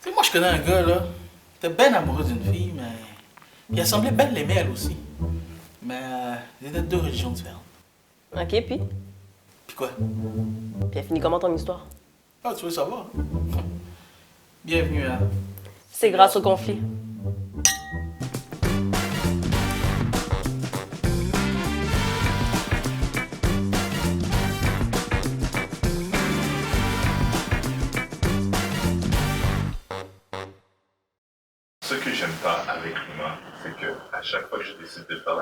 Tu sais, moi, je connais un gars, là. Il était bien amoureux d'une fille, mais. Il semblait bien l'aimer, elle aussi. Mais ils étaient de deux religions différentes. OK, puis? Puis quoi? Puis elle finit comment ton histoire? Ah, tu veux savoir? Bienvenue à. C'est grâce au conflit. Ce que j'aime pas avec Rima, c'est que à chaque fois que je décide de faire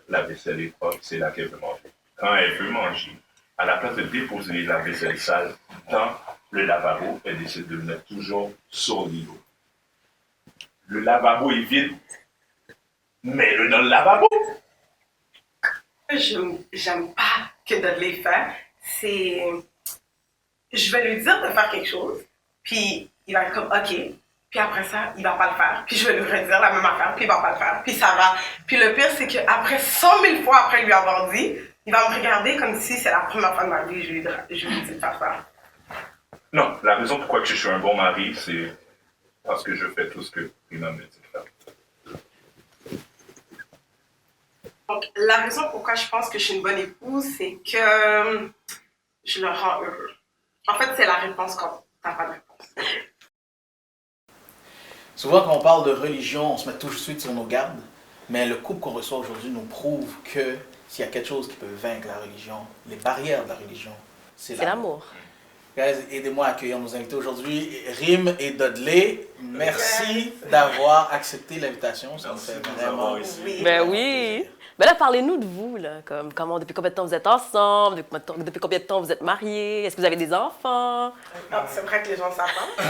la vaisselle est propre, c'est là qu'elle veut manger. Quand elle veut manger, à la place de déposer la vaisselle sale dans le lavabo, elle décide de le mettre toujours sur le niveau. Le lavabo est vide. Mets-le dans le lavabo. J'aime pas que Dudley fait. C'est. Je vais lui dire de faire quelque chose, puis il va être comme OK. Puis après ça, il va pas le faire. Puis je vais lui redire la même affaire, puis il va pas le faire. Puis ça va. Puis le pire, c'est qu'après 100 000 fois après lui avoir dit, il va me regarder comme si c'est la première fois de ma vie que je lui dis de faire ça. Non, la raison pourquoi je suis un bon mari, c'est parce que je fais tout ce que Rima me dit de faire. Donc, la raison pourquoi je pense que je suis une bonne épouse, c'est que je le rends heureux. En fait, c'est la réponse quand t'as pas de réponse. Souvent, quand on parle de religion, on se met tout de suite sur nos gardes. Mais le couple qu'on reçoit aujourd'hui nous prouve que s'il y a quelque chose qui peut vaincre la religion, les barrières de la religion, c'est l'amour. Guys, aidez-moi à accueillir nos invités aujourd'hui, Rim et Dudley. Merci d'avoir accepté l'invitation. Ça nous fait vraiment ici. Ben oui. Ben là, parlez-nous de vous, là. Comme, comment, depuis combien de temps vous êtes ensemble? Depuis combien de temps vous êtes mariés? Est-ce que vous avez des enfants? Non, c'est vrai que les gens savent pas.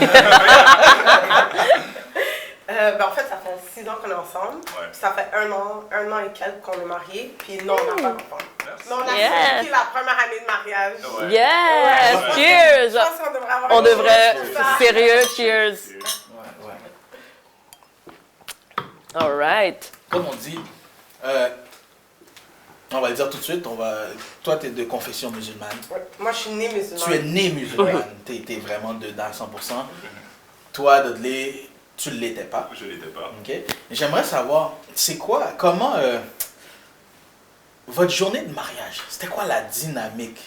En fait, ça fait 6 ans qu'on est ensemble. Ouais. Ça fait un an et quelques qu'on est mariés. Puis non, on n'a pas d'enfant. Mais on a Yes. célébré la première année de mariage. Ouais. Yes! Ouais. Cheers! Je pense qu'on devrait avoir On une devrait... chose pour ça. Sérieux, cheers! Ouais. All right. Comme on dit, on va le dire tout de suite, toi, tu es de confession musulmane. Ouais. Moi, je suis née musulmane. Tu es né musulmane, tu es vraiment dedans à 100%. Toi, Dudley, tu ne l'étais pas. Je l'étais pas. OK? J'aimerais savoir, c'est quoi, comment votre journée de mariage, c'était quoi la dynamique?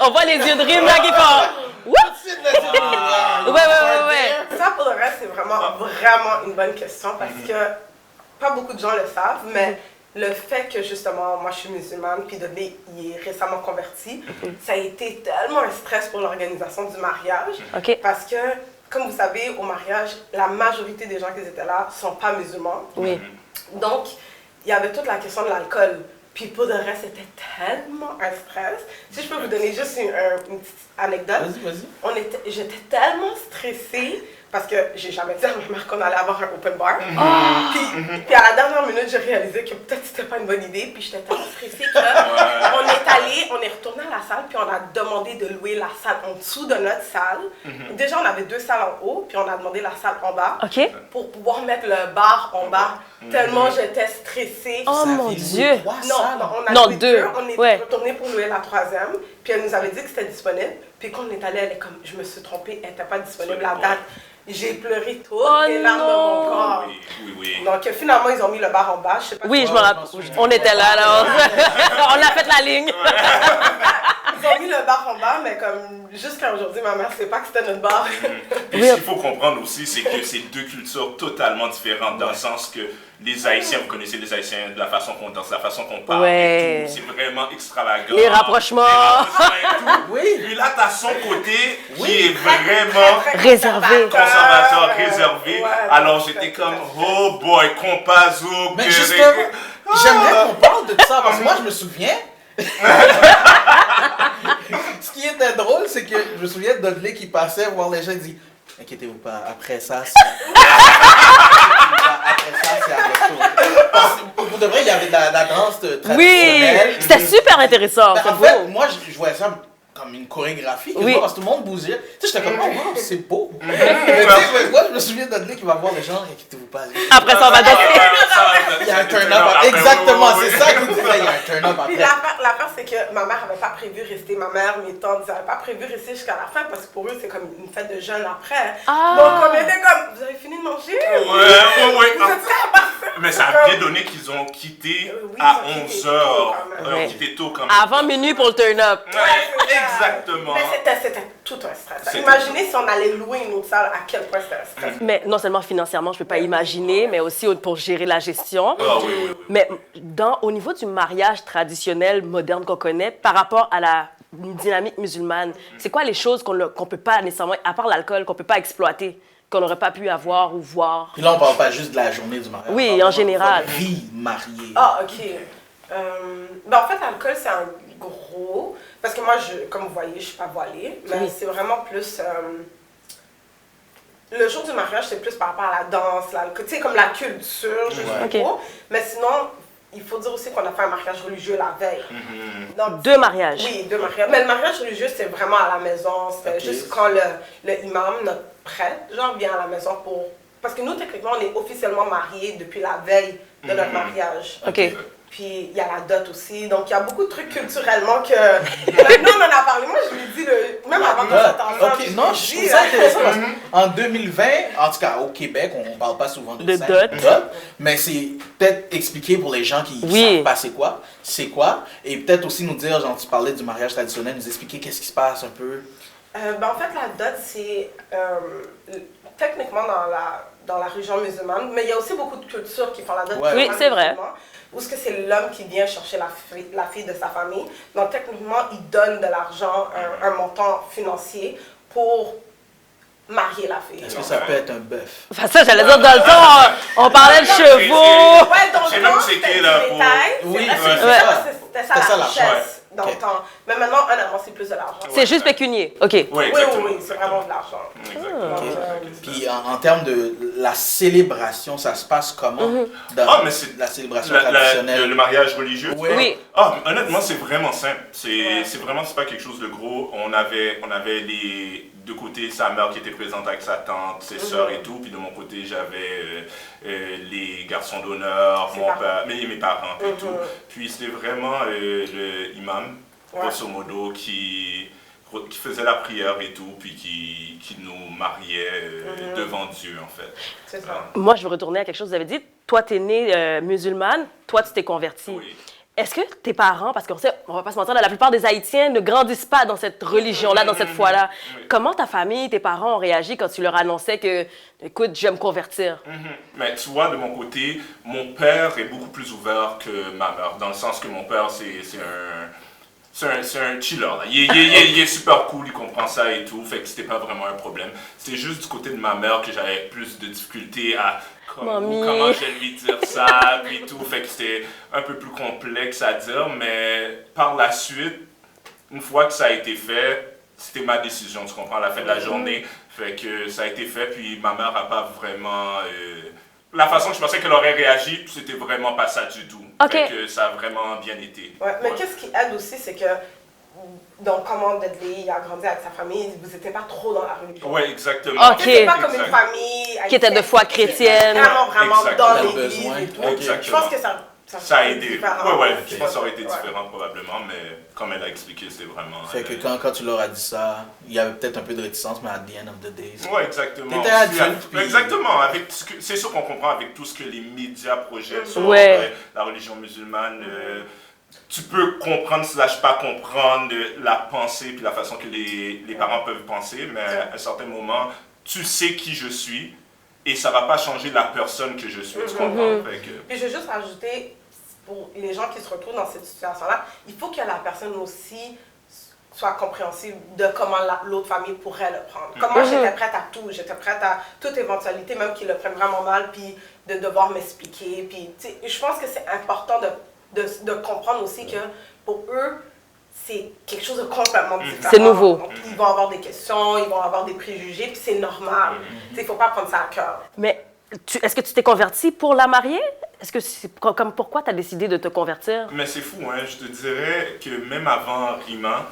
On voit les yeux de Rim là qui font... Wouh! Ouais. Ça, pour le reste, c'est vraiment une bonne question parce que pas beaucoup de gens le savent, mais le fait que justement, moi je suis musulmane, puis Dudley, il est récemment converti, ça a été tellement un stress pour l'organisation du mariage. OK. Parce que, comme vous savez, au mariage, la majorité des gens qui étaient là sont pas musulmans. Oui. Donc, il y avait toute la question de l'alcool. Puis pour le reste, c'était tellement un stress. Si je peux vous donner juste une petite anecdote. Vas-y. J'étais tellement stressée parce que j'ai jamais dit à ma mère qu'on allait avoir un open bar. Puis à la dernière minute, j'ai réalisé que peut-être c'était pas une bonne idée. Puis j'étais tellement stressée on est retourné à la salle, puis on a demandé de louer la salle en dessous de notre salle. Déjà, on avait 2 salles en haut, puis on a demandé la salle en bas OK. pour pouvoir mettre le bar en bas. Tellement j'étais stressée. Oh Ça mon fait Dieu! louer 3 salles. On a Non, loué 2. On est Ouais. retourné pour louer la 3e. Puis elle nous avait dit que c'était disponible. Puis quand on est allé, elle est comme, je me suis trompée, elle n'était pas disponible la date. J'ai pleuré toutes les larmes de mon corps. Oui. Donc finalement, ils ont mis le bar en bas. Je sais pas Oui, si je me rappelle. On était là, là. On a fait la ligne. ils ont mis le bar en bas, mais comme jusqu'à aujourd'hui, ma mère ne sait pas que c'était notre bar. Et ce qu'il faut comprendre aussi, c'est que c'est 2 cultures totalement différentes dans le sens que les Haïtiens, vous connaissez les Haïtiens, de la façon qu'on danse, la façon qu'on parle, Ouais. et tout, c'est vraiment extravagant. Les rapprochements. Et tout. Oui. Puis là, t'as son côté qui est vraiment Réservé. conservateur, réservé. Ouais, Alors donc, j'étais comme, oh boy, compazo, Mais justement, j'aimerais qu'on parle de ça, parce que moi, je me souviens. Ce qui était drôle, c'est que je me souviens de Dudley qui passait voir les gens et dit inquiétez-vous pas, après ça, c'est. Après ça, c'est avec tout. Parce que pour de vrai, il y avait de la danse traditionnelle. Oui! C'était super intéressant. Ben, C'est en fait, beau. moi, je voyais ça. comme une chorégraphie, Oui. parce que tout le monde bougeait. Tu sais, j'étais comme, oh wow, c'est beau. Mais tu sais, moi, je me souviens d'Adley qui va voir les gens et qui te vous parle. Après ça, on va danser. Il y a un turn-up. Exactement, c'est ça qu'il disait, il y a un turn-up Puis après. l'affaire, c'est que ma mère n'avait pas prévu rester, ma mère, mes tantes, ils n'avaient pas prévu rester jusqu'à la fin parce que pour eux, c'est comme une fête de jeunes après. Ah. Donc, on était comme, vous avez fini de manger? Ouais. Vous êtes prêts à partir? Mais ça a bien donné qu'ils ont quitté Oui, à ils ont quitté 11h. tôt, quand même. Ils ont Ouais. quitté tôt quand même. Avant minuit pour le turn-up. Ouais, c'est ça. exactement. Mais c'était tout un stress. C'était- Imaginez si on allait louer une autre salle, à quel point c'était un stress. Mais non seulement financièrement, je peux pas imaginer, mais aussi pour gérer la gestion. Ah oui. Mais au niveau du mariage traditionnel, moderne qu'on connaît, par rapport à la dynamique musulmane, c'est quoi les choses qu'on peut pas nécessairement, à part l'alcool, qu'on peut pas exploiter, qu'on n'aurait pas pu avoir ou voir? Puis là, on parle pas juste de la journée du mariage. Oui, on parle en général. de vie mariée. Ah, ok. Ben, en fait, l'alcool, c'est un gros. Parce que moi, comme vous voyez, je suis pas voilée. Mais Oui. c'est vraiment plus. Le jour du mariage, c'est plus par rapport à la danse, l'alcool. Tu sais, comme la culture, je Ouais. sais Ok. pas. Mais sinon, il faut dire aussi qu'on a fait un mariage religieux la veille. Donc, 2 mariages. oui, 2 mariages. Mais le mariage religieux, c'est vraiment à la maison. C'était Ok. juste quand le imam, notre prêtre, genre, vient à la maison pour. Parce que nous, techniquement, on est officiellement mariés depuis la veille de notre mariage. OK. Puis il y a la dot aussi. Donc il y a beaucoup de trucs culturellement que. Maintenant, on en a parlé. Moi, je lui dis, même avant qu'on s'entende. Ok, non, je trouve ça intéressant parce qu'en 2020, en tout cas au Québec, on parle pas souvent de De ça, dot. mais c'est peut-être expliquer pour les gens qui Oui. savent pas c'est quoi, et peut-être aussi nous dire, genre tu parlais du mariage traditionnel, nous expliquer qu'est-ce qui se passe un peu. Ben, en fait, la dot, c'est techniquement dans la religion musulmane, mais il y a aussi beaucoup de cultures qui font la dot. Ouais. Oui, c'est vrai. Où est-ce que c'est l'homme qui vient chercher la fille de sa famille. Donc, techniquement, il donne de l'argent, un montant financier pour marier la fille. Est-ce que ça peut être un bœuf? Enfin, ça, j'allais dire, dans le temps, on parlait de chevaux. Ouais, dans J'ai le même temps, checké, c'était là, du pour- détail. Oui, C'est- ouais, c'est- c'est ça. C'était ça C'était ça, la l'argent, richesse dans Ok. le temps. Mais maintenant, honnêtement, c'est plus de l'argent. C'est juste pécunier. OK. Oui, Oui, exactement. oui, c'est vraiment de l'argent. Exactement. Ok. Donc, Puis en termes de la célébration, ça se passe comment dans Ah, mais c'est la célébration le traditionnelle? mariage religieux. Oui. Oui. Ah, honnêtement, c'est vraiment simple. Ouais. C'est vraiment, c'est pas quelque chose de gros. On avait les deux côtés, sa mère qui était présente avec sa tante, ses sœurs et tout. Puis de mon côté, j'avais les garçons d'honneur, Ses mon parents. père, mes parents et tout. Puis c'était vraiment le imam, Ouais. grosso modo, qui faisait la prière et tout, puis qui nous mariait devant Dieu, en fait. c'est ça. Moi, je veux retourner à quelque chose que vous avez dit. Toi, tu es née musulmane. Toi, tu t'es convertie. Oui. Est-ce que tes parents, parce qu'on sait, on va pas se mentir, la plupart des Haïtiens ne grandissent pas dans cette religion-là, dans cette foi-là. Oui. Comment ta famille, tes parents ont réagi quand tu leur annonçais que, écoute, je vais me convertir? Mais tu vois, de mon côté, mon père est beaucoup plus ouvert que ma mère, dans le sens que mon père, c'est un chiller. Là. Il est super cool, il comprend ça et tout, fait que c'était pas vraiment un problème. C'était juste du côté de ma mère que j'avais plus de difficultés à Mamie. comment je vais lui dire ça, puis tout, fait que c'était un peu plus complexe à dire, mais par la suite, une fois que ça a été fait, c'était ma décision, tu comprends, à la fin de la journée, fait que ça a été fait, puis ma mère n'a pas vraiment... la façon que je pensais qu'elle aurait réagi, c'était vraiment pas ça du tout. Ok. Fait que ça a vraiment bien été. Ouais, mais Ouais. qu'est-ce qui aide aussi, c'est que, donc, comment Dudley il a grandi avec sa famille, vous n'étiez pas trop dans la religion. Oui, exactement. Ok. C'est pas comme une Exact. famille Qui était de foi chrétienne. Vraiment Exact. dans Le l'église besoin. et tout. Ok. Je pense que ça Ça a aidé. différent. Ouais, je pense que ça aurait été Ouais. différent probablement, mais comme elle a expliqué, c'est vraiment... Fait que quand tu leur as dit ça, il y avait peut-être un peu de réticence, mais at the end of the day, Ouais, exactement. T'étais adulte, puis- Exactement. C'est sûr qu'on comprend avec tout ce que les médias projettent sur Ouais. la religion musulmane. Tu peux comprendre slash pas comprendre la pensée puis la façon que les parents peuvent penser, mais à un certain moment, tu sais qui je suis et ça va pas changer la personne que je suis. Tu comprends? Fait que- Puis je veux juste rajouter, pour les gens qui se retrouvent dans cette situation-là, il faut que la personne aussi soit compréhensive de comment l'autre famille pourrait le prendre. Comme moi, j'étais prête à tout. J'étais prête à toute éventualité, même qu'ils le prennent vraiment mal, puis de devoir m'expliquer. Puis, tu sais, je pense que c'est important de comprendre aussi que pour eux, c'est quelque chose de complètement différent. C'est nouveau. Donc, ils vont avoir des questions, ils vont avoir des préjugés, puis c'est normal. Tu sais, il ne faut pas prendre ça à cœur. Mais est-ce que tu t'es converti pour la marier? est-ce que c'est comme pourquoi tu as décidé de te convertir? Mais c'est fou, hein. Je te dirais que même avant Rima,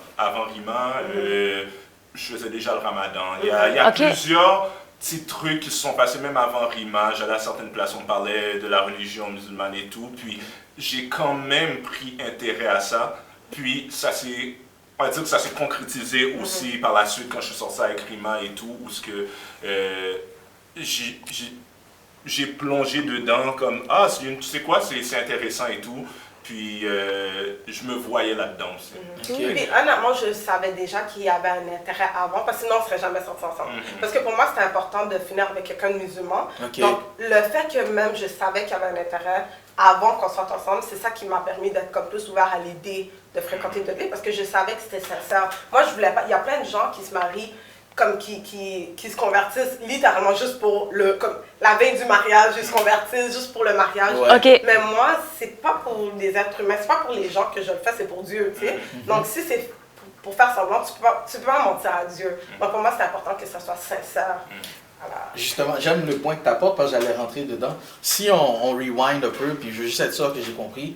je faisais déjà le ramadan. Il y a plusieurs petits trucs qui se sont passés même avant Rima. J'allais à certaines places, on parlait de la religion musulmane et tout. Puis j'ai quand même pris intérêt à ça. Puis on va dire que ça s'est concrétisé aussi par la suite quand je suis sorti avec Rima et tout, où ce que j'ai plongé dedans comme tu sais quoi, c'est intéressant et tout. Puis je me voyais là-dedans aussi. Puis honnêtement, je savais déjà qu'il y avait un intérêt avant, parce que sinon on ne serait jamais sortis ensemble. Parce que pour moi, c'était important de finir avec quelqu'un de musulman. Donc le fait que même je savais qu'il y avait un intérêt avant qu'on sorte ensemble, c'est ça qui m'a permis d'être comme plus ouvert à l'idée de fréquenter de lui, parce que je savais que c'était sincère. Moi, je voulais pas. Il y a plein de gens qui se marient, comme qui se convertissent littéralement juste pour comme la veille du mariage, ils se convertissent juste pour le mariage. Mais moi, c'est pas pour les êtres humains, c'est pas pour les gens que je le fais, c'est pour Dieu, tu sais. Donc si c'est pour faire semblant, tu peux pas mentir à Dieu. Donc pour moi, c'est important que ça soit sincère. Voilà. Justement, j'aime le point que tu apportes parce que j'allais rentrer dedans. Si on rewind un peu, puis je veux juste être sûr que j'ai compris.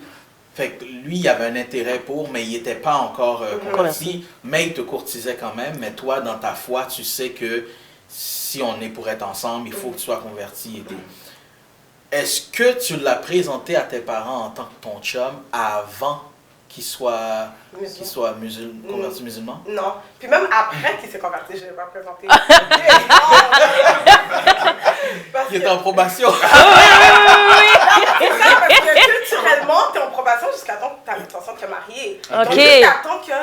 Fait que lui, il avait un intérêt pour, mais il n'était pas encore converti, mais il te courtisait quand même. Mais toi, dans ta foi, tu sais que si on est pour être ensemble, il faut que tu sois converti et tout. Est-ce que tu l'as présenté à tes parents en tant que ton chum avant qu'il soit converti musulman? Non. Puis même après qu'il s'est converti, je ne l'ai pas présenté. Il était en probation. C'est ça, parce que culturellement, tu es en probation jusqu'à temps que tu as l'intention de te marier. Donc jusqu'à temps que...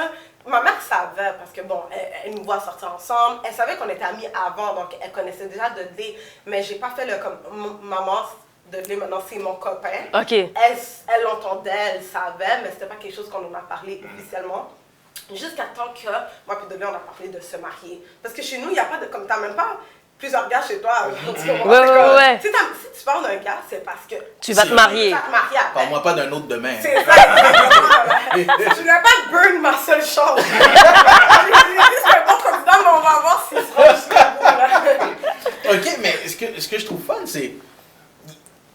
Ma mère savait, parce que bon, elle nous voit sortir ensemble. Elle savait qu'on était amis avant, donc elle connaissait déjà Dudley. Mais j'ai pas fait comme maman, Dudley maintenant c'est mon copain. Elle l'entendait, elle savait, mais c'était pas quelque chose qu'on en a parlé officiellement. Jusqu'à temps que moi et Dudley on a parlé de se marier. Parce que chez nous, il n'y a pas de... Comme t'as même pas plusieurs gars chez toi. Si tu parles d'un gars, c'est parce que... Tu vas te marier. Parle-moi pas d'un autre demain. C'est ça. Je ne vais pas burn ma seule chance. C'est un bon candidat, mais on va voir s'il sera jusqu'au bout. OK, mais ce que je trouve fun, c'est...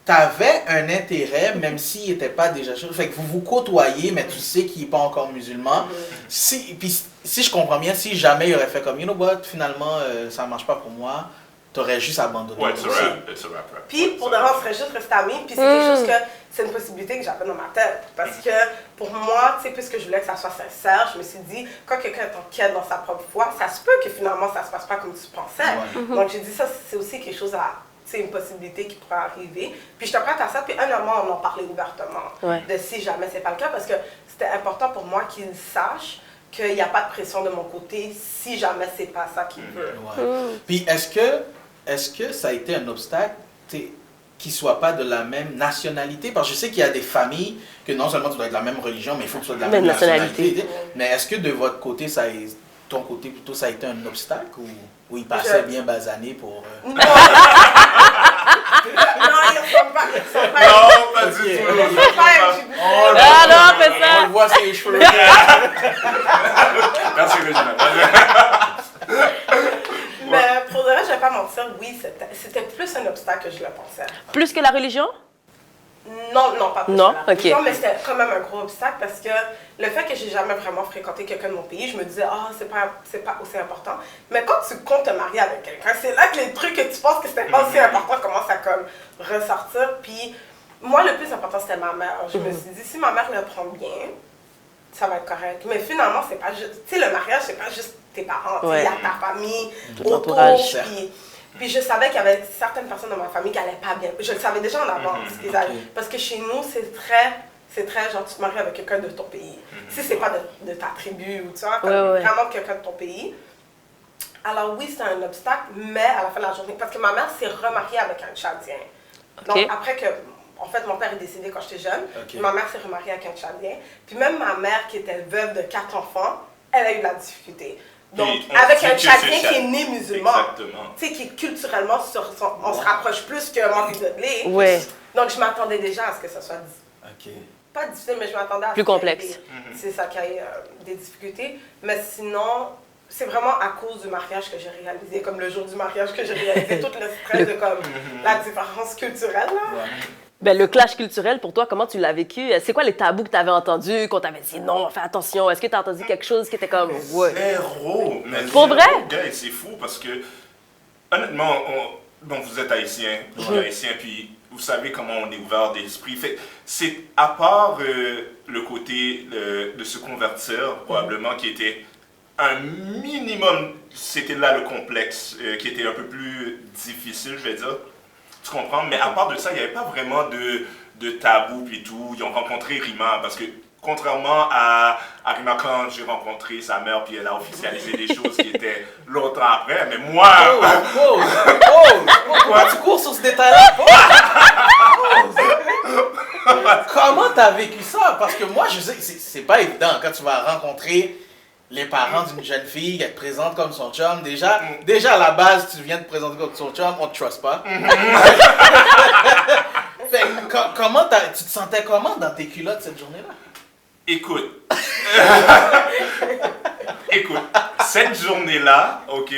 T'avais un intérêt, même s'il n'était pas déjà chaud. Fait que vous vous côtoyez, mais tu sais qu'il n'est pas encore musulman. Puis si je comprends bien, si jamais il aurait fait comme, you know what, finalement, ça ne marche pas pour moi, tu aurais juste abandonné. Ouais, it's a wrap. Puis pour de vrai, on serait juste restés amis. Puis c'est quelque chose que, c'est une possibilité que j'avais dans ma tête. Parce que pour moi, tu sais, puisque je voulais que ça soit sincère, je me suis dit, quand quelqu'un est en quête dans sa propre foi, ça se peut que finalement ça ne se passe pas comme tu pensais. Donc j'ai dit ça, c'est aussi quelque chose à... C'est une possibilité qui pourrait arriver. Puis je te prête à ça, puis honnêtement, on en parlait ouvertement de si jamais c'est pas le cas, parce que c'était important pour moi qu'il sache qu'il n'y a pas de pression de mon côté si jamais c'est pas ça qu'il veut. Puis est-ce que ça a été un obstacle qu'il ne soit pas de la même nationalité? Parce que je sais qu'il y a des familles que non seulement tu dois être de la même religion, mais il faut que tu sois de la même nationalité. Mais est-ce que de votre côté, ton côté plutôt, ça a été un obstacle ou il passait bien basané pour... Non, il ressemble pas. Non, pas du tout. Non, fais ça. On le voit ses cheveux. Merci, Regina. Mais pour de vrai, je vais pas mentir, oui, c'était plus un obstacle que je le pensais. Plus que la religion? Non, pas plus non, que la religion, mais c'était quand même un gros obstacle parce que le fait que j'ai jamais vraiment fréquenté quelqu'un de mon pays, je me disais, c'est pas aussi important. Mais quand tu comptes te marier avec quelqu'un, c'est là que les trucs que tu penses que c'était pas aussi important commencent à comme ressortir. Puis moi, le plus important, c'était ma mère. Je me suis dit, si ma mère le prend bien, ça va être correct. Mais finalement, c'est pas juste, tu sais, le mariage, c'est pas juste tes parents, il y a ta famille, autour, puis je savais qu'il y avait certaines personnes dans ma famille qui n'allaient pas bien. Je le savais déjà en avance. Parce que chez nous, c'est très genre tu te maries avec quelqu'un de ton pays. Si c'est pas de ta tribu ou tu vois, vraiment quelqu'un de ton pays. Alors oui, c'est un obstacle, mais à la fin de la journée, parce que ma mère s'est remariée avec un Tchadien. Donc après que, en fait, mon père est décédé quand j'étais jeune, ma mère s'est remariée avec un Tchadien. Puis même ma mère qui était veuve de 4 enfants, elle a eu de la difficulté. Donc, avec un Tchadien qui est né musulman, tu sais, qui culturellement, on se rapproche plus que Marie Dudley. Donc, je m'attendais déjà à ce que ça soit pas difficile, mais je m'attendais à plus complexe. C'est ça qui a eu des difficultés. Mais sinon, c'est vraiment à cause du mariage que j'ai réalisé, comme le jour du mariage que j'ai réalisé, tout le stress de comme la différence culturelle. Là. Ben, le clash culturel, pour toi, comment tu l'as vécu? C'est quoi les tabous que tu avais entendus, qu'on t'avait dit non, fais attention? Est-ce que tu as entendu quelque chose qui était comme ouais? Zéro! Mais Pour vrai? Gars, c'est fou parce que, honnêtement, bon, vous êtes haïtien, je suis haïtien, puis vous savez comment on est ouvert d'esprit. C'est à part le côté de se convertir, probablement, qui était un minimum, c'était là le complexe, qui était un peu plus difficile, je vais dire. Tu comprends? Mais à part de ça, il n'y avait pas vraiment de tabou puis tout. Ils ont rencontré Rima parce que, contrairement à Rima, quand j'ai rencontré sa mère puis elle a officialisé des choses qui étaient longtemps après, mais moi... Pourquoi tu cours sur ce détail-là? Comment t'as vécu ça? Parce que moi, je sais que c'est pas évident quand tu vas rencontrer les parents d'une jeune fille, qu'elle te présente comme son chum. Déjà à la base, tu viens te présenter comme son chum, on te trust pas. Fait, comment tu te sentais comment dans tes culottes cette journée-là? Écoute, cette journée-là, ok,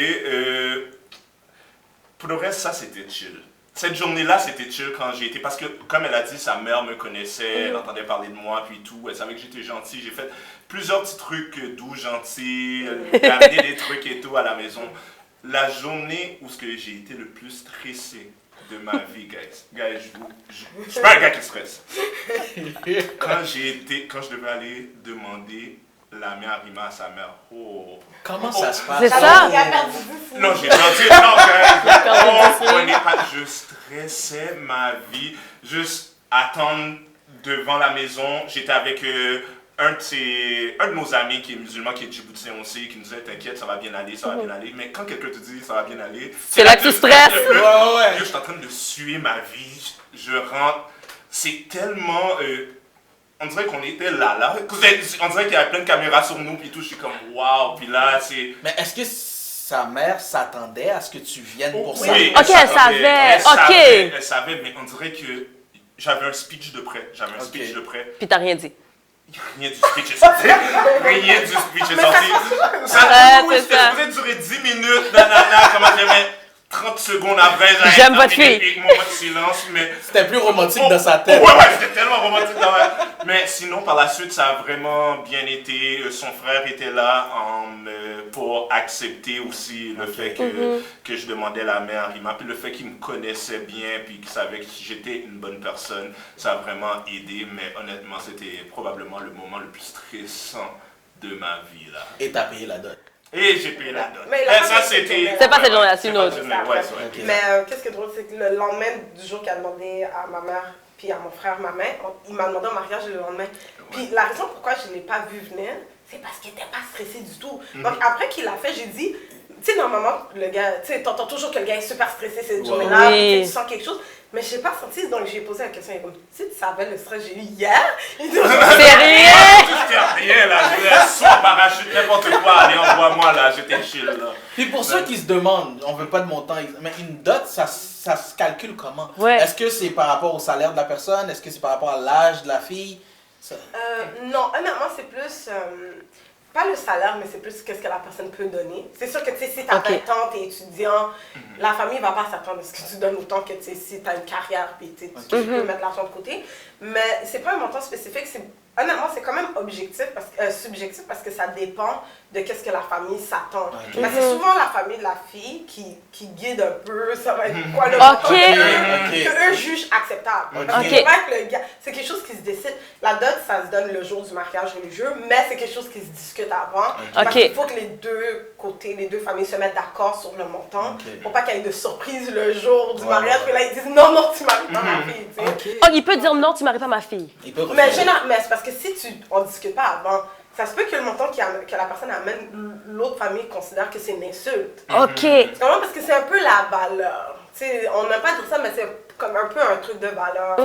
pour le reste, ça c'était chill. Cette journée-là, c'était chill quand j'ai été, parce que comme elle a dit, sa mère me connaissait, elle entendait parler de moi, puis tout, elle savait que j'étais gentil. J'ai fait plusieurs petits trucs doux, gentils, j'ai amené des trucs et tout à la maison. La journée où j'ai été le plus stressé de ma vie, guys, je suis pas un gars qui stresse. Quand je devais aller demander la mère Rima à sa mère. Oh. Comment ça se passe? C'est ça? Il a perdu du Non, j'ai perdu. Je stressais ma vie. Juste attendre devant la maison. J'étais avec un de nos amis qui est musulman, qui est djiboutien aussi, qui nous disait t'inquiète, ça va bien aller, ça va bien aller. Mais quand quelqu'un te dit ça va bien aller, c'est là que tu stresses. Ouais. Je suis en train de suer ma vie. Je rentre. C'est tellement. On dirait qu'on était là. On dirait qu'il y avait plein de caméras sur nous, puis tout. Je suis comme, waouh, puis là, c'est... Mais est-ce que sa mère s'attendait à ce que tu viennes pour ça? Oui, ok, elle savait. Elle savait, mais on dirait que j'avais un speech de près. Puis t'as rien dit. Rien du speech est sorti. Ça devait durer 10 minutes, comment j'aimais 30 secondes après, j'aime votre fille. Avec mon moment de silence, mais... C'était plus romantique dans sa tête. Ouais, c'était tellement romantique dans ma tête. Mais sinon, par la suite, ça a vraiment bien été. Son frère était là pour accepter aussi le fait que je demandais la mère Rima. Puis le fait qu'il me connaissait bien, puis qu'il savait que j'étais une bonne personne, ça a vraiment aidé. Mais honnêtement, c'était probablement le moment le plus stressant de ma vie, là. Et t'as payé la dot. Et j'ai payé la dot. Mais ça, c'était... C'est pas cette journée-là, c'est une autre. Mais qu'est-ce qui est drôle, c'est que le lendemain du jour qu'elle a demandé à ma mère puis à mon frère ma main, il m'a demandé au mariage le lendemain. Puis la raison pourquoi je ne l'ai pas vu venir, c'est parce qu'il n'était pas stressé du tout. Donc après qu'il l'a fait, j'ai dit, tu sais, normalement, le gars, tu sais, t'entends toujours que le gars est super stressé cette journée-là, tu sens quelque chose. Mais je n'ai pas senti, donc j'ai posé la question, il est comme, tu savais le stress que j'ai eu hier? C'est rien! C'était rien, là, je voulais soit parachute, n'importe quoi, allez, envoie-moi, là, j'étais chill, là. Puis pour ceux qui se demandent, on veut pas de montant, mais une dot, ça se calcule comment? Ouais. Est-ce que c'est par rapport au salaire de la personne? Est-ce que c'est par rapport à l'âge de la fille? Non, honnêtement, c'est plus... pas le salaire, mais c'est plus qu'est-ce que la personne peut donner. C'est sûr que si tu as 20 ans, tu es étudiant, la famille ne va pas s'attendre à ce que tu donnes autant que si tu as une carrière puis tu peux mettre l'argent de côté. Mais c'est pas un montant spécifique. Honnêtement, c'est quand même subjectif parce que ça dépend de qu'est-ce que la famille s'attend. Mais c'est souvent la famille de la fille qui guide un peu, ça va être quoi le montant que eux jugent acceptable. C'est pas que le gars, c'est quelque chose qui se décide. La dot, ça se donne le jour du mariage religieux, mais c'est quelque chose qui se discute avant. Parce qu'il faut que les deux côtés, les deux familles se mettent d'accord sur le montant pour pas qu'il y ait de surprise le jour du mariage. Puis là, ils disent non, tu maries pas ma fille. Il peut dire non, tu maries pas ma fille. Mais c'est parce que si on discute pas avant, ça se peut que le montant que la personne amène, l'autre famille considère que c'est une insulte. C'est vraiment parce que c'est un peu la valeur. T'sais, on n'aime pas dire ça, mais c'est comme un peu un truc de valeur.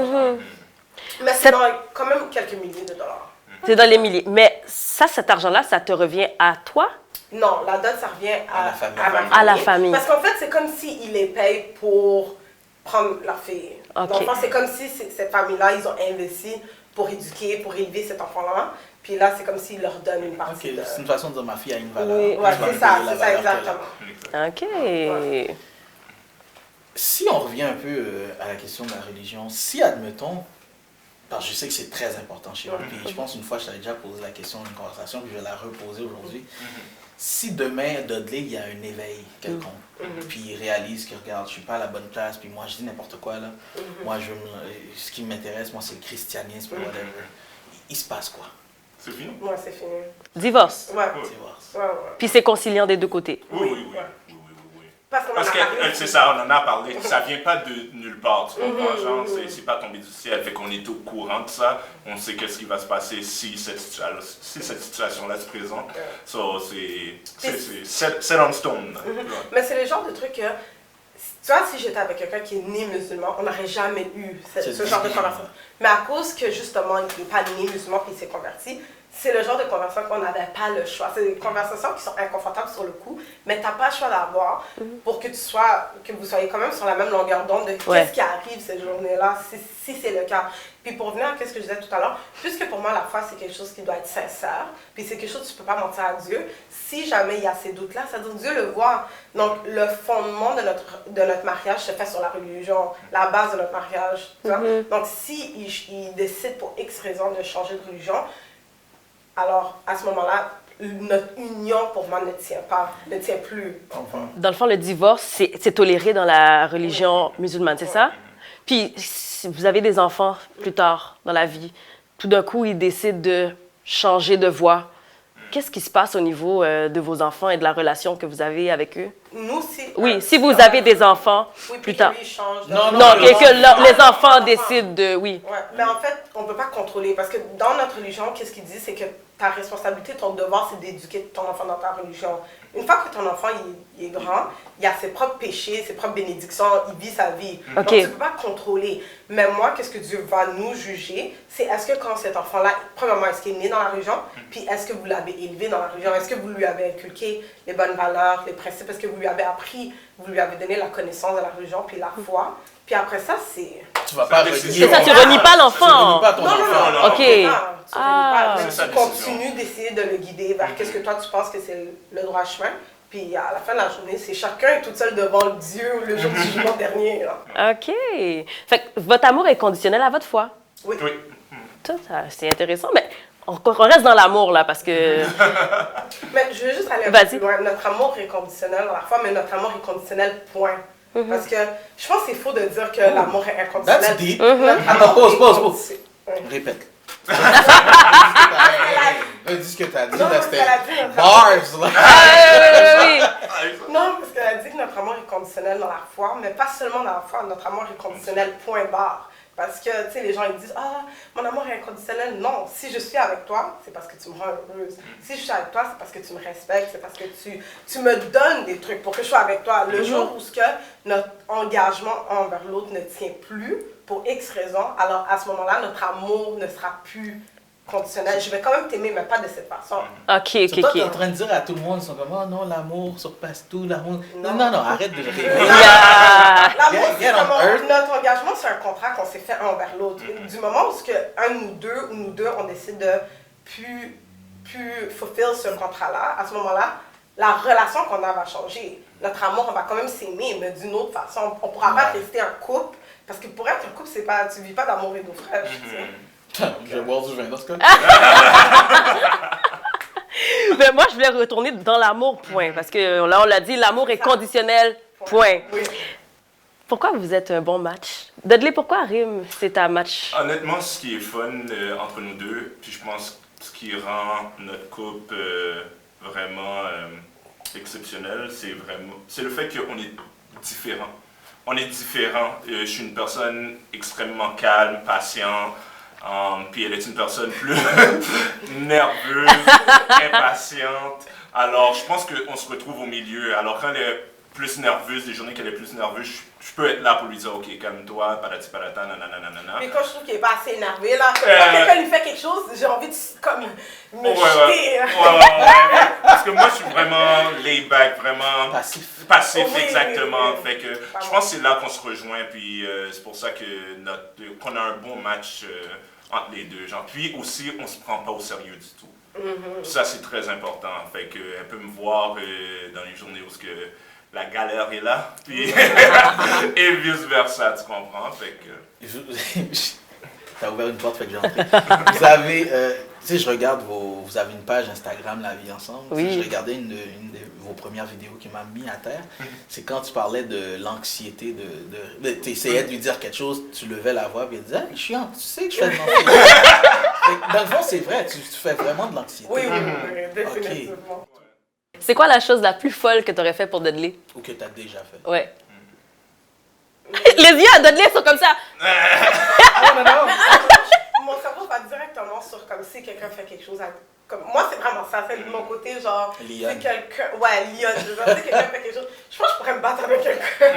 Mais c'est dans quand même quelques milliers de dollars. C'est dans les milliers. Mais cet argent-là, ça te revient à toi? Non, la dot, ça revient à la famille. Parce qu'en fait, c'est comme s'ils les payent pour prendre leur fille. Donc, c'est comme si cette famille-là, ils ont investi pour éduquer, pour élever cet enfant-là. Puis là, c'est comme s'ils leur donnent une partie. C'est une façon de dire ma fille a une valeur. Oui, c'est ça exactement. OK. si on revient un peu à la question de la religion, si, admettons, parce que je sais que c'est très important chez vous, puis je pense une fois, je t'avais déjà posé la question dans une conversation, puis je vais la reposer aujourd'hui. Si demain, Dudley, il y a un éveil quelconque, puis il réalise que, regarde, je suis pas à la bonne place, puis moi, je dis n'importe quoi, là. Moi, ce qui m'intéresse, moi, c'est le christianisme, whatever. Il se passe quoi? C'est fini? Ouais, c'est fini. Divorce. Ouais. Divorce. Ouais. Puis c'est conciliant des deux côtés. Oui. Parce que c'est ça, on en a parlé, ça vient pas de nulle part, tu comprends, genre, c'est pas tombé du ciel, fait qu'on est au courant de ça, on sait qu'est-ce qui va se passer si cette situation-là se présente, so, c'est set on stone. Mais c'est le genre de truc que, tu vois, si j'étais avec quelqu'un qui est né musulman, on n'aurait jamais eu ce genre de conversation. Mais à cause que, justement, il n'est pas né musulman et il s'est converti, c'est le genre de conversation qu'on n'avait pas le choix. C'est des conversations qui sont inconfortables sur le coup, mais tu n'as pas le choix d'avoir pour que vous soyez quand même sur la même longueur d'onde de qu'est-ce qui arrive cette journée-là, si c'est le cas. Puis pour revenir à ce que je disais tout à l'heure, puisque pour moi la foi c'est quelque chose qui doit être sincère, puis c'est quelque chose que tu ne peux pas mentir à Dieu, si jamais il y a ces doutes-là, ça veut dire Dieu le voit. Donc le fondement de notre mariage se fait sur la religion, la base de notre mariage. Tu vois? Donc si il décide pour X raison de changer de religion, alors à ce moment-là, notre union pour moi ne tient plus. Enfin. Dans le fond, le divorce, c'est toléré dans la religion musulmane, c'est ça? Puis si vous avez des enfants plus tard dans la vie, tout d'un coup, ils décident de changer de voie. Qu'est-ce qui se passe au niveau de vos enfants et de la relation que vous avez avec eux? Nous, si vous avez des enfants plus tard. Que les enfants décident de... Oui. Ouais, mais en fait, on ne peut pas contrôler parce que dans notre religion, qu'est-ce qu'il dit, c'est que ta responsabilité, ton devoir, c'est d'éduquer ton enfant dans ta religion. Une fois que ton enfant il est grand, il a ses propres péchés, ses propres bénédictions, il vit sa vie. Donc, tu ne peux pas contrôler. Mais moi, qu'est-ce que Dieu va nous juger? C'est est-ce que quand cet enfant-là, premièrement, est-ce qu'il est né dans la religion? Puis est-ce que vous l'avez élevé dans la religion? Est-ce que vous lui avez inculqué les bonnes valeurs, les principes? Est-ce que vous lui avez appris, vous lui avez donné la connaissance de la religion, puis la foi? Puis après ça, c'est... Tu vas pas C'est ça, tu renies pas l'enfant. Tu renies pas ton enfant. Non. OK. Tu continues d'essayer de le guider vers qu'est-ce que toi tu penses que c'est le droit chemin. Puis à la fin de la journée, c'est chacun tout seul devant Dieu le jour du jugement dernier. Là. OK. Fait que votre amour est conditionnel à votre foi. Oui. Tout ça, c'est intéressant. Mais on reste dans l'amour, là, parce que... Mais je veux juste aller un peu plus loin. Notre amour est conditionnel dans la foi, mais notre amour est conditionnel, point. Parce que je pense que c'est faux de dire que l'amour est inconditionnel. That's deep. Attends, pause. Répète. Dis ce que t'as dit, là, c'était bars, là. Oui. Non, parce qu'elle a dit que notre amour est conditionnel dans la foi, mais pas seulement dans la foi, notre amour est conditionnel, point barre. Parce que, tu sais, les gens, ils disent « Ah, mon amour est inconditionnel. » Non, si je suis avec toi, c'est parce que tu me rends heureuse. Si je suis avec toi, c'est parce que tu me respectes, c'est parce que tu me donnes des trucs pour que je sois avec toi. Le jour où notre engagement envers l'autre ne tient plus, pour X raisons, alors à ce moment-là, notre amour ne sera plus conditionnel. Je vais quand même t'aimer, mais pas de cette façon. OK. Toi, t'es en train de dire à tout le monde, ils sont comme, oh non, l'amour surpasse tout, l'amour... Non, arrête de rêver. L'amour, c'est comme notre engagement, c'est un contrat qu'on s'est fait un envers l'autre. Du moment où un ou nous deux, on décide de plus fulfill ce contrat-là, à ce moment-là, la relation qu'on a va changer. Notre amour, on va quand même s'aimer, mais d'une autre façon. On ne pourra pas rester un couple, parce que pour être un couple, tu ne vis pas d'amour et d'eau fraîche. Je vais boire du vin dans ce cas. Mais moi, je voulais retourner dans l'amour, point. Parce que là, on l'a dit, l'amour est conditionnel, point. Oui. Pourquoi vous êtes un bon match? Dudley, pourquoi Rim, c'est un match? Honnêtement, ce qui est fun entre nous deux, puis je pense ce qui rend notre couple vraiment exceptionnel, c'est le fait qu'on est différents. On est différents. Je suis une personne extrêmement calme, patiente. Puis elle est une personne plus nerveuse, impatiente. Alors, je pense qu'on se retrouve au milieu. Alors, quand elle est plus nerveuse, les journées qu'elle est plus nerveuse, je peux être là pour lui dire, OK, calme-toi, patati patata, nanana. Mais quand je trouve qu'il n'est pas assez énervé, là, quand quelqu'un lui fait quelque chose, j'ai envie de me jeter. Ouais. Parce que moi, je suis vraiment laid back, vraiment passif Oui, exactement. oui. Fait que je pense que c'est là qu'on se rejoint. Puis c'est pour ça qu'on a un bon match entre les deux. Genre. Puis aussi, on se prend pas au sérieux du tout. Ça, c'est très important. Fait qu'elle peut me voir dans les journées où la galère est là, puis et vice-versa, tu comprends? Fait que... T'as ouvert une porte, fait que j'ai rentré. Vous avez, tu sais, je regarde vous avez une page Instagram, La Vie Ensemble. Oui. Je regardais une de vos premières vidéos qui m'a mis à terre. C'est quand tu parlais de l'anxiété, tu essayais de lui dire quelque chose, tu levais la voix, puis elle disait, hey, chiant, tu sais que je fais de l'anxiété. Dans le fond, c'est vrai, tu fais vraiment de l'anxiété. Oui, définitivement. C'est quoi la chose la plus folle que tu aurais fait pour Dudley? Ou que tu as déjà fait. Ouais. Les yeux à Dudley sont comme ça. Mon cerveau va directement sur comme si quelqu'un fait quelque chose. Comme, moi, c'est vraiment ça. C'est de mon côté, genre. Lion. Si quelqu'un. Ouais, Lion. Genre, si quelqu'un fait quelque chose. Je pense que je pourrais me battre avec quelqu'un.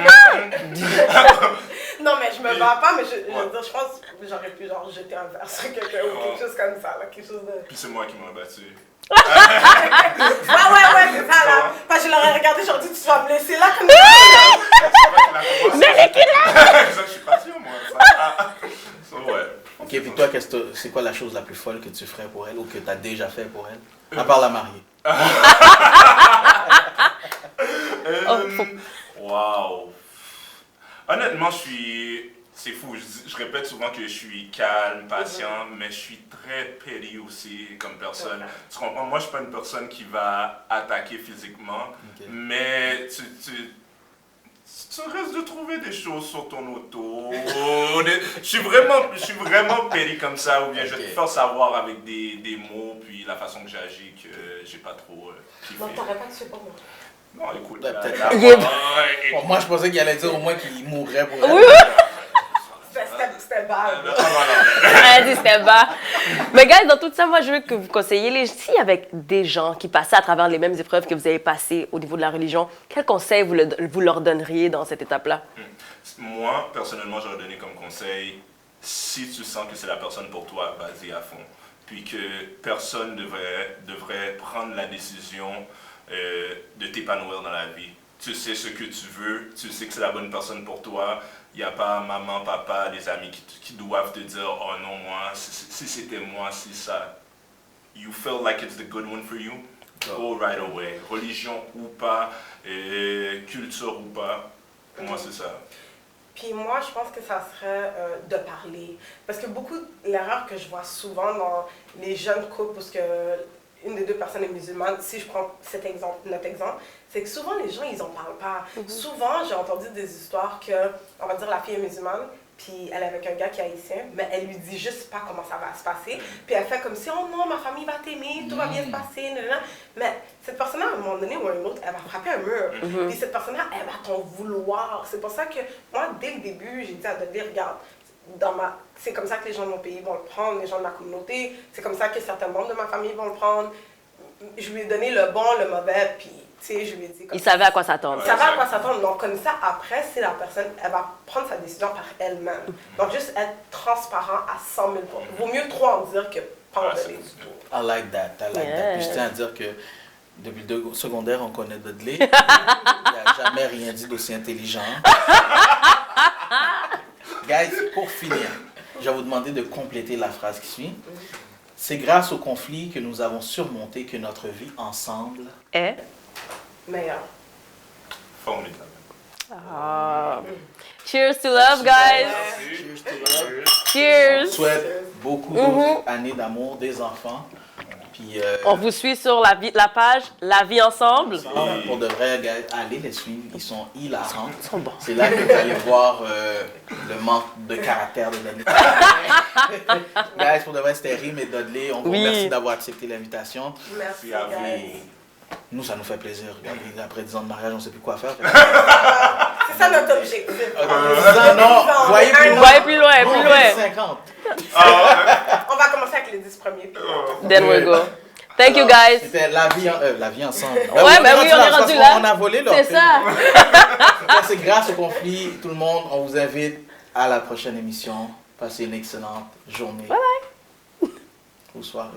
Non, mais je me bats pas, mais je pense que j'aurais pu genre jeter un verre sur quelqu'un ou quelque chose comme ça. Là, quelque chose de. Puis c'est moi qui m'en battu. Ouais, c'est ça là. Parce que je l'aurais regardé, j'aurais dit, tu vas me laisser là comme ça. Mais récule-la! Je suis pas sûr, moi. Ça. So, ouais. Ok, puis toi, c'est quoi la chose la plus folle que tu ferais pour elle ou que tu as déjà fait pour elle? À part la marier. Wow. Honnêtement, c'est fou, je répète souvent que je suis calme, patient, mais je suis très petty aussi comme personne. Tu comprends? Moi, je suis pas une personne qui va attaquer physiquement, mais tu restes de trouver des choses sur ton auto. Je suis vraiment petty comme ça, ou bien je vais te faire savoir avec des mots, puis la façon que j'agis, que j'ai pas trop kiffé. Non, t'aurais pas tué pour moi. Non, écoute, Ouais, là, peut-être. là, Bon, moi, je pensais qu'il allait dire au moins qu'il mourrait pour elle. Oui, C'était bad. Elle dit c'était bas. Mais guys, dans tout ça, moi, je veux que vous conseillez s'il y avait des gens qui passaient à travers les mêmes épreuves que vous avez passées au niveau de la religion, quel conseil vous leur donneriez dans cette étape-là? Moi, personnellement, j'aurais donné comme conseil, si tu sens que c'est la personne pour toi, vas-y à fond. Puis que personne devrait prendre la décision de t'épanouir dans la vie. Tu sais ce que tu veux, tu sais que c'est la bonne personne pour toi. Il n'y a pas maman, papa, les amis qui doivent te dire « Oh non, moi, si c'était moi, si ça... » You feel like it's the good one for you, go right away. Religion ou pas, culture ou pas, pour moi c'est ça. Puis moi, je pense que ça serait de parler. Parce que l'erreur que je vois souvent dans les jeunes couples, parce que une des deux personnes est musulmane, si je prends notre exemple, c'est que souvent les gens, ils n'en parlent pas. Souvent, j'ai entendu des histoires que, on va dire, la fille est musulmane, puis elle est avec un gars qui est haïtien, mais elle lui dit juste pas comment ça va se passer. Puis elle fait comme si, oh non, ma famille va t'aimer, tout va bien se passer, nanana. Mais cette personne-là, à un moment donné ou à un autre, elle va frapper un mur. Puis cette personne-là, elle va t'en vouloir. C'est pour ça que moi, dès le début, j'ai dit à Dudley, regarde, c'est comme ça que les gens de mon pays vont le prendre, les gens de ma communauté, c'est comme ça que certains membres de ma famille vont le prendre. Je lui ai donné le bon, le mauvais, puis tu sais, je lui ai dit... Il savait à quoi s'attendre. Il savait à quoi s'attendre, donc comme ça, après, c'est la personne, elle va prendre sa décision par elle-même. Donc juste être transparent à 100 000 %. Vaut mieux trop en dire que pas en donner du tout. I like that. Puis je tiens à dire que depuis le secondaire, on connaît Dudley. Il n'a jamais rien dit d'aussi intelligent. Guys, pour finir, je vais vous demander de compléter la phrase qui suit. C'est grâce au conflit que nous avons surmonté que notre vie ensemble est meilleure. Formidable. Cheers to love, guys! Cheers to love. Cheers! On souhaite beaucoup d'autres années d'amour, des enfants. Puis, on vous suit sur la page La Vie Ensemble. Pour de vrai, guys, allez les suivre, ils sont hilarants. Ils sont bons. C'est là que vous allez voir le manque de caractère de Dudley. Guys, pour de vrai, c'était Rim et Dudley. On vous remercie d'avoir accepté l'invitation. Merci, à vous. guys. Nous, ça nous fait plaisir. Regardez, après 10 ans de mariage, on ne sait plus quoi faire. C'est ça notre objectif. Non, voyez plus loin. Voyez plus loin, plus loin. 50. On va commencer avec les 10 premiers. Then we go. Thank you, guys. C'était la vie ensemble. Ouais, ben oui, on est rendu là. On a volé leur C'est film. ça. C'est grâce au conflit, tout le monde, on vous invite à la prochaine émission. Passez une excellente journée. Bye bye. Ou soirée.